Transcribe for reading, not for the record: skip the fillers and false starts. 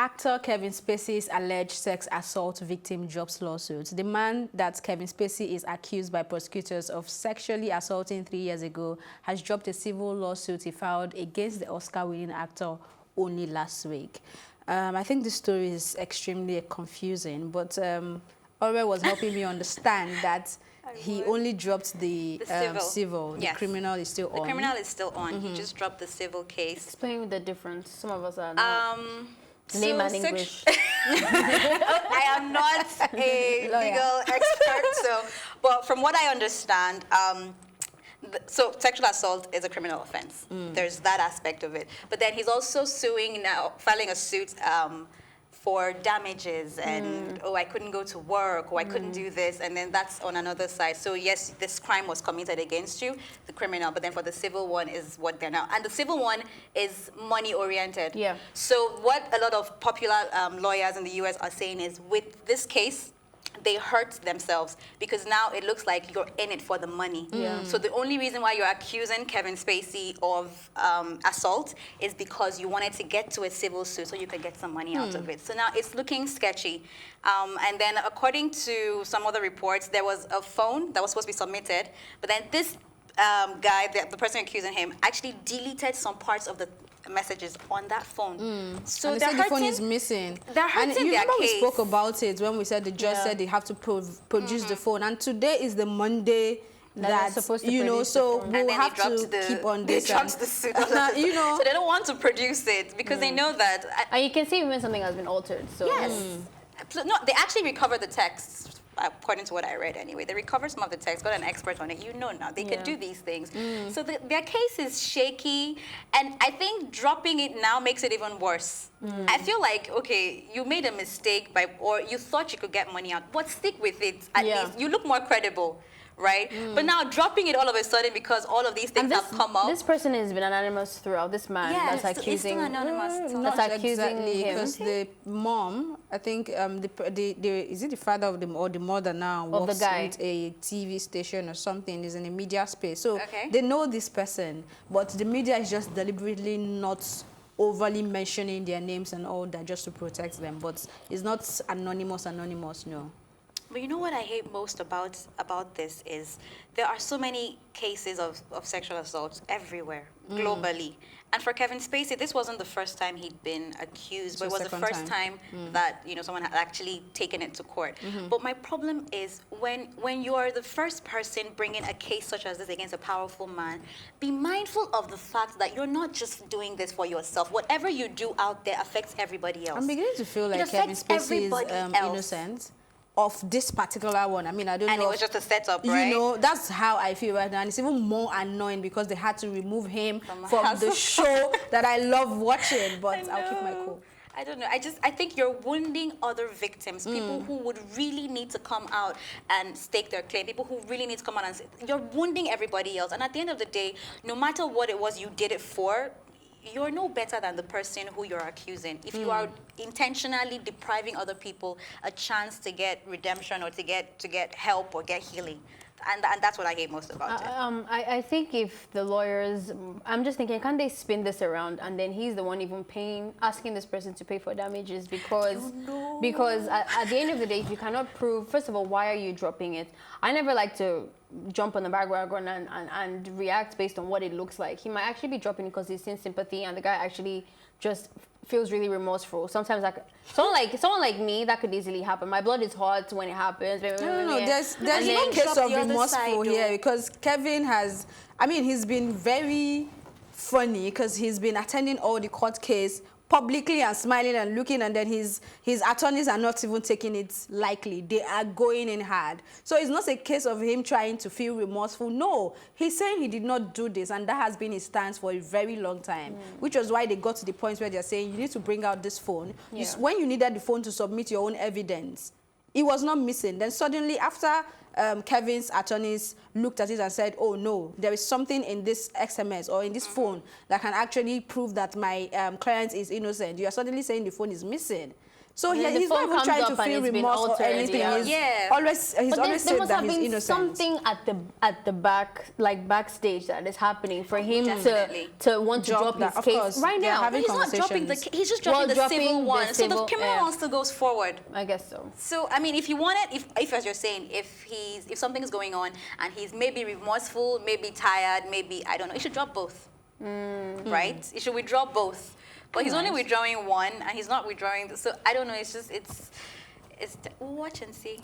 Actor Kevin Spacey's alleged sex assault victim drops lawsuit. The man that Kevin Spacey is accused by prosecutors of sexually assaulting 3 years ago has dropped a civil lawsuit he filed against the Oscar-winning actor only last week. I think this story is extremely confusing, but Orwe was helping me understand that he only dropped the civil. The criminal is still on. The criminal is still on. He just dropped the civil case. Explain the difference. Some of us are not. Name and English. I am not a legal expert, but from what I understand, so sexual assault is a criminal offense. There's that aspect of it. But then he's also suing now, filing a suit for damages and, oh, I couldn't go to work, or I couldn't do this, and then that's on another side. So yes, this crime was committed against you, the criminal, but then for the civil one is what they're now. And the civil one is money-oriented. Yeah. So what a lot of popular lawyers in the US are saying is, with this case, they hurt themselves because now it looks like you're in it for the money. So the only reason why you're accusing Kevin Spacey of assault is because you wanted to get to a civil suit so you could get some money out of it. So now it's looking sketchy. And then according to some other reports, there was a phone that was supposed to be submitted, but then this guy, the person accusing him, actually deleted some parts of the messages on that phone. So and they said the phone is missing. They're hurting and you their remember case. We spoke about it when we said the judge said they have to produce the phone, and today is the Monday that supposed to you know, so we'll have to keep on this. They dropped the suit. You know, so they don't want to produce it because they know that. And you can see when something has been altered. So yes. No, they actually recovered the text. According to what I read anyway, they recovered some of the text, got an expert on it. You know now, they can do these things. So their case is shaky, and I think dropping it now makes it even worse. I feel like, okay, you made a mistake or you thought you could get money out, but stick with it at least. You look more credible. Right? But now dropping it all of a sudden because all of these things have come up. This person has been anonymous throughout. This man that's accusing. It's still anonymous. Not exactly, because the mom, I think, is it the father of or the mother now works with a TV station or something, is in a media space. So they know this person, but the media is just deliberately not overly mentioning their names and all that just to protect them. But it's not anonymous, no. But you know what I hate most about this is there are so many cases of sexual assault everywhere, globally. And for Kevin Spacey, this wasn't the first time he'd been accused, but it was the first time that someone had actually taken it to court. But my problem is when you are the first person bringing a case such as this against a powerful man, be mindful of the fact that you're not just doing this for yourself. Whatever you do out there affects everybody else. I'm beginning to feel like Kevin Spacey is innocent of this particular one. I mean, I don't know. And it was just a setup, right? You know, that's how I feel right now. And it's even more annoying because they had to remove him from the show that I love watching. But I'll keep my cool. I don't know. I think you're wounding other victims, people who would really need to come out and stake their claim, people who really need to come out and say, you're wounding everybody else. And at the end of the day, no matter what it was you did it for, you're no better than the person who you're accusing. If you are intentionally depriving other people a chance to get redemption or to get help or get healing. And that's what I hate most about it. I think if the lawyers, I'm just thinking, can't they spin this around and then he's the one even asking this person to pay for damages because at the end of the day, if you cannot prove, first of all, why are you dropping it? I never like to jump on the bandwagon and react based on what it looks like. He might actually be dropping it because he's in sympathy and the guy actually just feels really remorseful. Sometimes someone like me, that could easily happen. My blood is hot when it happens. No, there's no case of remorseful here because Kevin has, he's been very funny because he's been attending all the court case publicly and smiling and looking, and then his attorneys are not even taking it lightly. They are going in hard. So it's not a case of him trying to feel remorseful. No, he's saying he did not do this, and that has been his stance for a very long time, which was why they got to the point where they're saying, you need to bring out this phone. When you needed the phone to submit your own evidence, it was not missing. Then suddenly, after Kevin's attorneys looked at it and said, oh no, there is something in this SMS or in this phone that can actually prove that my client is innocent, you are suddenly saying the phone is missing. So And then the he's not phone even comes trying up to and feel it's been remorse or altered, anything. yeah. He's Yeah. always But always there said must that have he's been innocent. something at the back, like backstage, that is happening for him Definitely. to want to drop that, his of case course. right They're now. having He's not dropping the. conversations. He's just dropping the dropping civil the one. So the civil, criminal yeah. one still goes forward. I guess so. So I mean, if you want it, if as you're saying, if something is going on and he's maybe remorseful, maybe tired, maybe I don't know, he should drop both, right? He should withdraw both. But he's only withdrawing one, and he's not withdrawing. So I don't know. It's just we'll watch and see.